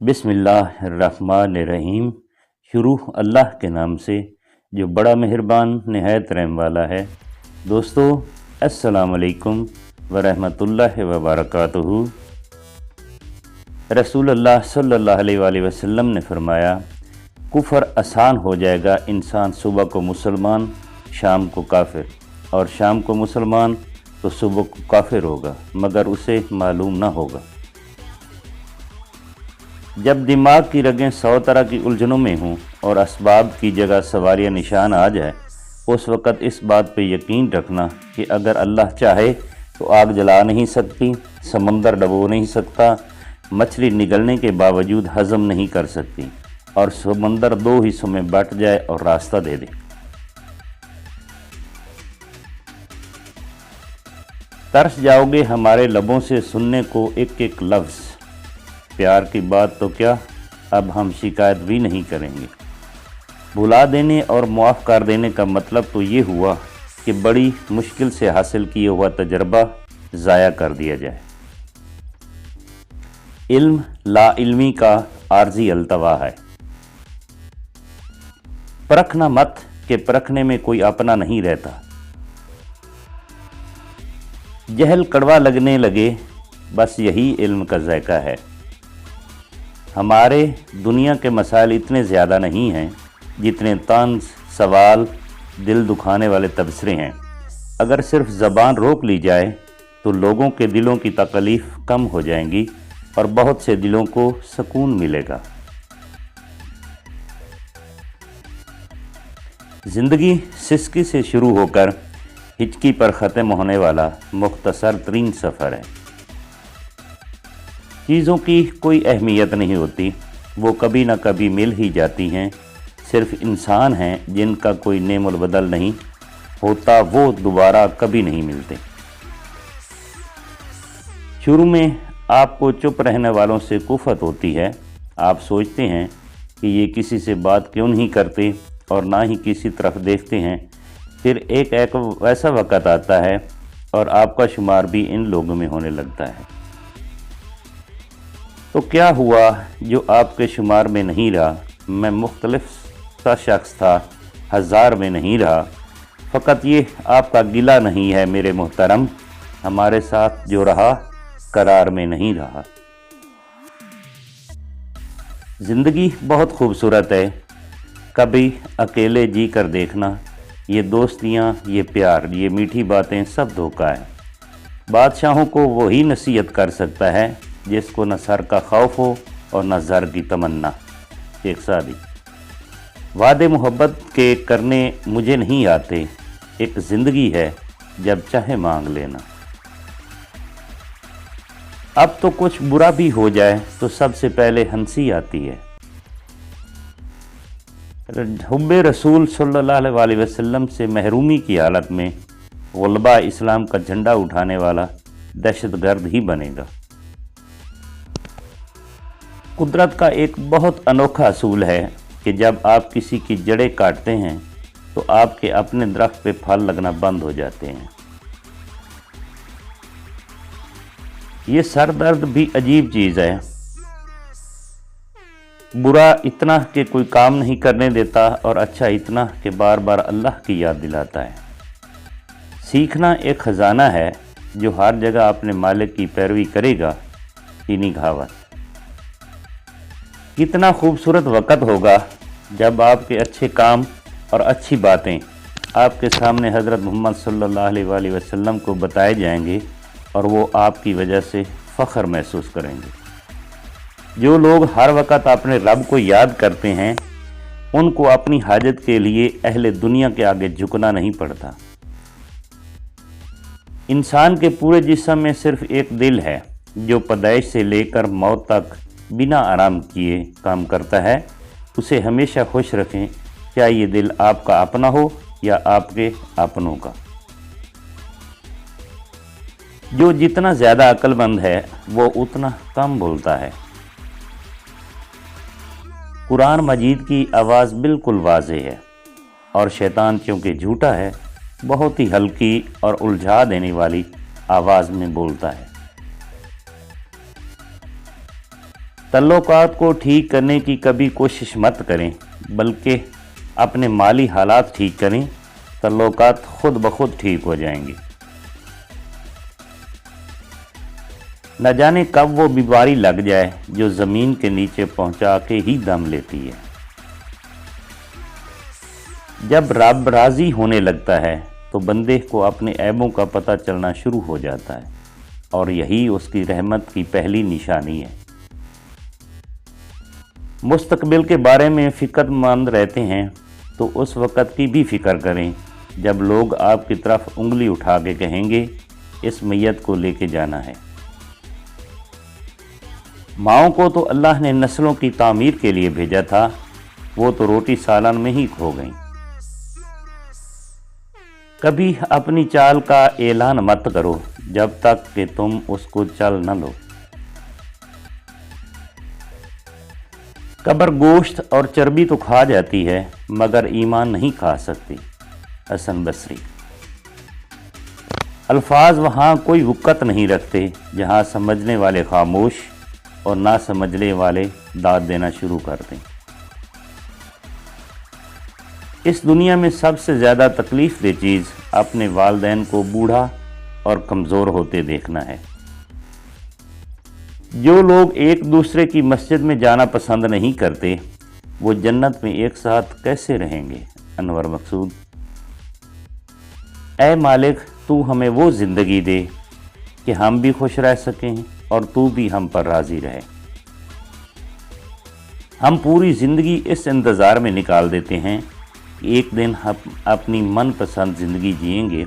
बिस्मिल्लाहिर्रहमानिर्रहीम। शुरू अल्लाह के नाम से जो बड़ा मेहरबान नहायत रहम वाला है। दोस्तों, अस्सलाम अलैकुम वरहमतुल्लाहि वबरकातुहू। रसूलुल्लाह सल्लल्लाहु अलैहि वसल्लम ने फरमाया, कुफर आसान हो जाएगा इंसान सुबह को मुसलमान शाम को काफिर, और शाम को मुसलमान तो सुबह को काफिर होगा मगर उसे मालूम ना होगा। जब दिमाग की रगें 100 तरह की उलझनों में हों और असबाब की जगह सवारिया निशान आ जाए, उस वक़्त इस बात पे यकीन रखना कि अगर अल्लाह चाहे तो आग जला नहीं सकती, समंदर डबो नहीं सकता, मछली निगलने के बावजूद हज़म नहीं कर सकती और समंदर 2 हिस्सों में बट जाए और रास्ता दे दे। तरस जाओगे हमारे लबों से सुनने को एक एक लफ्ज़। प्यार की बात तो क्या, अब हम शिकायत भी नहीं करेंगे। भुला देने और मुआफ़ कर देने का मतलब तो ये हुआ कि बड़ी मुश्किल से हासिल किया हुआ तजर्बा ज़ाया कर दिया जाए। इल्म लाइल्मी का आर्जी अल्तवा है। परखना मत कि परखने में कोई अपना नहीं रहता। जहल कड़वा लगने लगे, बस यही इल्म का ज़ायका है। हमारे दुनिया के मसाइल इतने ज़्यादा नहीं हैं जितने तंज, सवाल, दिल दुखाने वाले तबसरे हैं। अगर सिर्फ ज़बान रोक ली जाए तो लोगों के दिलों की तकलीफ़ कम हो जाएंगी और बहुत से दिलों को सुकून मिलेगा। ज़िंदगी सिसकी से शुरू होकर हिचकी पर ख़त्म होने वाला मुख्तसर तरीन सफ़र है। चीज़ों की कोई अहमियत नहीं होती, वो कभी ना कभी मिल ही जाती हैं। सिर्फ इंसान हैं जिनका कोई नेमुल बदल नहीं होता, वो दोबारा कभी नहीं मिलते। शुरू में आपको चुप रहने वालों से कुफत होती है। आप सोचते हैं कि ये किसी से बात क्यों नहीं करते और ना ही किसी तरफ देखते हैं। फिर एक वैसा वक़्त आता है और आपका शुमार भी इन लोगों में होने लगता है। तो क्या हुआ जो आपके शुमार में नहीं रहा? मैं मुख्तलिफ सा शख्स था, 1000 में नहीं रहा। फ़कत ये आपका गिला नहीं है मेरे मोहतरम, हमारे साथ जो रहा करार में नहीं रहा। ज़िंदगी बहुत खूबसूरत है, कभी अकेले जी कर देखना। ये दोस्तियाँ, ये प्यार, ये मीठी बातें सब धोखा है। बादशाहों को वही नसीहत कर सकता है जिसको न सर का खौफ हो और न ज़र की तमन्ना। शेख सादी। वादे मोहब्बत के करने मुझे नहीं आते, एक ज़िंदगी है जब चाहे मांग लेना। अब तो कुछ बुरा भी हो जाए तो सबसे पहले हंसी आती है। हुब्बे रसूल सल्लल्लाहु अलैहि वसल्लम से महरूमी की हालत में गुलबा इस्लाम का झंडा उठाने वाला दहशतगर्द ही बनेगा। कुदरत का एक बहुत अनोखा असूल है कि जब आप किसी की जड़ें काटते हैं तो आपके अपने दरख्त पे फल लगना बंद हो जाते हैं। ये सर दर्द भी अजीब चीज़ है। बुरा इतना कि कोई काम नहीं करने देता और अच्छा इतना कि बार बार अल्लाह की याद दिलाता है। सीखना एक ख़जाना है जो हर जगह अपने मालिक की पैरवी करेगा। चीनी कहावत। कितना खूबसूरत वक़्त होगा जब आपके अच्छे काम और अच्छी बातें आपके सामने हज़रत मोहम्मद सल्लल्लाहु अलैहि वसल्लम को बताए जाएंगे और वो आपकी वजह से फ़ख्र महसूस करेंगे। जो लोग हर वक़्त अपने रब को याद करते हैं उनको अपनी हाजत के लिए अहले दुनिया के आगे झुकना नहीं पड़ता। इंसान के पूरे जिस्म में सिर्फ एक दिल है जो पैदाइश से लेकर मौत तक बिना आराम किए काम करता है। उसे हमेशा खुश रखें, चाहे ये दिल आपका अपना हो या आपके अपनों का। जो जितना ज़्यादा अक्लमंद है वो उतना कम बोलता है। कुरान मजीद की आवाज़ बिल्कुल वाज़ेह है और शैतान चूँकि झूठा है, बहुत ही हल्की और उलझा देने वाली आवाज़ में बोलता है। ताल्लुकात को ठीक करने की कभी कोशिश मत करें, बल्कि अपने माली हालात ठीक करें, ताल्लुकात खुद ब खुद ठीक हो जाएंगे। न जाने कब वो बीमारी लग जाए जो ज़मीन के नीचे पहुंचा के ही दम लेती है। जब रब राज़ी होने लगता है तो बंदे को अपने ऐबों का पता चलना शुरू हो जाता है, और यही उसकी रहमत की पहली निशानी है। मुस्तकबिल के बारे में फ़िक्रमंद रहते हैं तो उस वक़्त की भी फ़िक्र करें जब लोग आपकी तरफ उंगली उठा के कहेंगे इस मैयत को लेके जाना है। माओं को तो अल्लाह ने नस्लों की तामीर के लिए भेजा था, वो तो रोटी सालन में ही खो गईं। कभी अपनी चाल का ऐलान मत करो जब तक कि तुम उसको चल न लो। कब्र गोश्त और चर्बी तो खा जाती है मगर ईमान नहीं खा सकती। हसन बसरी। अल्फाज वहाँ कोई वक़्त नहीं रखते जहाँ समझने वाले खामोश और ना समझने वाले दाद देना शुरू कर दें। इस दुनिया में सबसे ज़्यादा तकलीफ़ दे चीज़ अपने वालिदैन को बूढ़ा और कमज़ोर होते देखना है। जो लोग एक दूसरे की मस्जिद में जाना पसंद नहीं करते वो जन्नत में एक साथ कैसे रहेंगे। अनवर मकसूद। ऐ मालिक, तू हमें वो ज़िंदगी दे कि हम भी खुश रह सकें और तू भी हम पर राज़ी रहे। हम पूरी ज़िंदगी इस इंतज़ार में निकाल देते हैं कि एक दिन हम अपनी मनपसंद ज़िंदगी जिएंगे,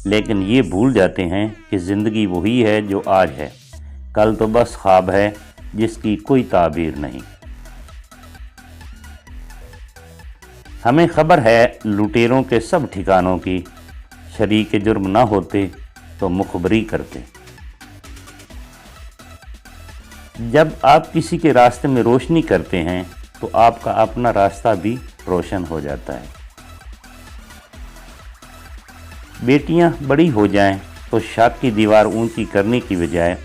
लेकिन ये भूल जाते हैं कि ज़िंदगी वही है जो आज है, कल तो बस ख्वाब है जिसकी कोई ताबीर नहीं। हमें खबर है लुटेरों के सब ठिकानों की, शरीक जुर्म ना होते तो मुखबरी करते। जब आप किसी के रास्ते में रोशनी करते हैं तो आपका अपना रास्ता भी रोशन हो जाता है। बेटियां बड़ी हो जाएं तो शक की दीवार ऊंची करने की बजाय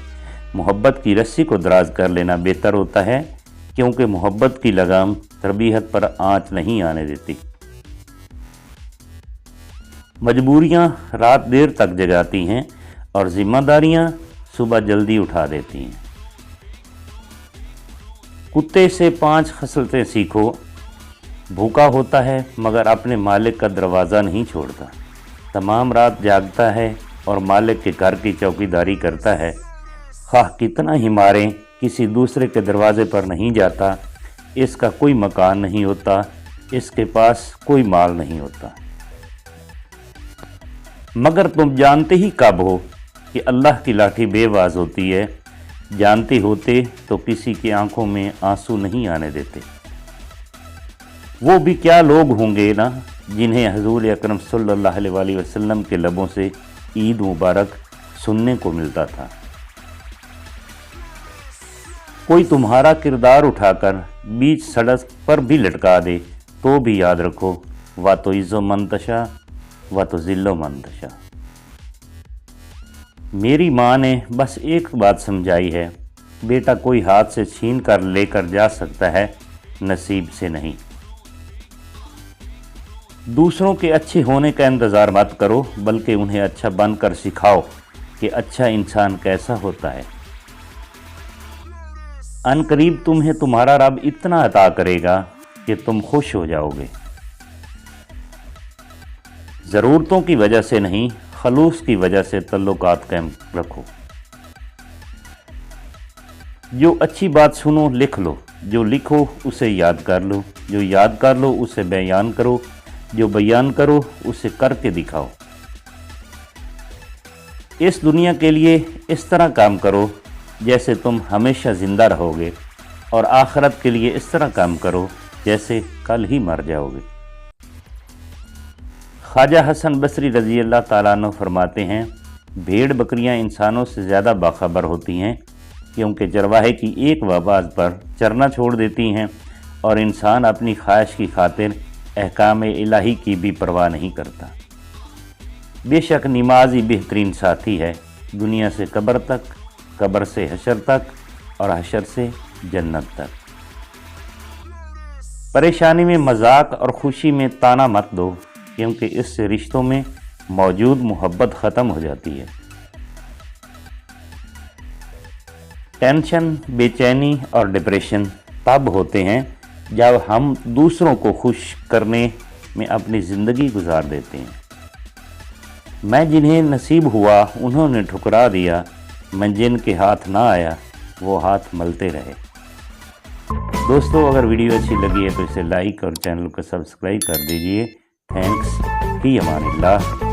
मोहब्बत की रस्सी को दराज कर लेना बेहतर होता है, क्योंकि मोहब्बत की लगाम तरबीयत पर आंच नहीं आने देती। मजबूरियां रात देर तक जगाती हैं और जिम्मेदारियां सुबह जल्दी उठा देती हैं। कुत्ते से 5 खसलतें सीखो। भूखा होता है मगर अपने मालिक का दरवाज़ा नहीं छोड़ता, तमाम रात जागता है और मालिक के घर की चौकीदारी करता है। खाह कितना ही मारें किसी दूसरे के दरवाजे पर नहीं जाता। इसका कोई मकान नहीं होता, इसके पास कोई माल नहीं होता। मगर तुम जानते ही कब हो कि अल्लाह की लाठी बेवाज होती है। जानते होते तो किसी की आंखों में आंसू नहीं आने देते। वो भी क्या लोग होंगे ना जिन्हें हुज़ूर अकरम सल्लल्लाहु अलैहि वसल्लम के लबों से ईद मुबारक सुनने को मिलता था। कोई तुम्हारा किरदार उठाकर बीच सड़क पर भी लटका दे तो भी याद रखो, वा तो इज़्ज़ो मंतशा वा तो ज़िल्लो मंतशा। मेरी माँ ने बस एक बात समझाई है, बेटा कोई हाथ से छीन कर लेकर जा सकता है, नसीब से नहीं। दूसरों के अच्छे होने का इंतज़ार मत करो, बल्कि उन्हें अच्छा बनकर सिखाओ कि अच्छा इंसान कैसा होता है। अनकरीब तुम्हें तुम्हारा रब इतना अता करेगा कि तुम खुश हो जाओगे। ज़रूरतों की वजह से नहीं, खलूस की वजह से तल्लुकात कायम रखो। जो अच्छी बात सुनो लिख लो, जो लिखो उसे याद कर लो, जो याद कर लो उसे बयान करो, जो बयान करो उसे करके दिखाओ। इस दुनिया के लिए इस तरह काम करो जैसे तुम हमेशा ज़िंदा रहोगे, और आखिरत के लिए इस तरह काम करो जैसे कल ही मर जाओगे। ख्वाजा हसन बसरी रज़ी अल्लाह ताला अन्हु फरमाते हैं, भेड़ बकरियां इंसानों से ज़्यादा बाखबर होती हैं, क्योंकि चरवाहे की एक आवाज़ पर चरना छोड़ देती हैं और इंसान अपनी ख्वाहिश की खातिर अहकाम इलाही की भी परवाह नहीं करता। बेशक नमाज ही बेहतरीन साथी है, दुनिया से कब्र तक, कब्र से हशर तक اور حشر سے جنت تک۔ پریشانی میں مذاق اور خوشی میں تانا مت دو، کیونکہ اس سے رشتوں میں موجود محبت ختم ہو جاتی ہے۔ ٹینشن، بے چینی اور ڈپریشن تب ہوتے ہیں جب ہم دوسروں کو خوش کرنے میں اپنی زندگی گزار دیتے ہیں۔ میں جنہیں نصیب ہوا انہوں نے ٹھکرا دیا، میں جن کے ہاتھ نہ آیا وہ ہاتھ ملتے رہے۔ دوستو، اگر ویڈیو اچھی لگی ہے تو اسے لائک اور چینل کو سبسکرائب کر دیجئے۔ تھینکس، فی امان اللہ۔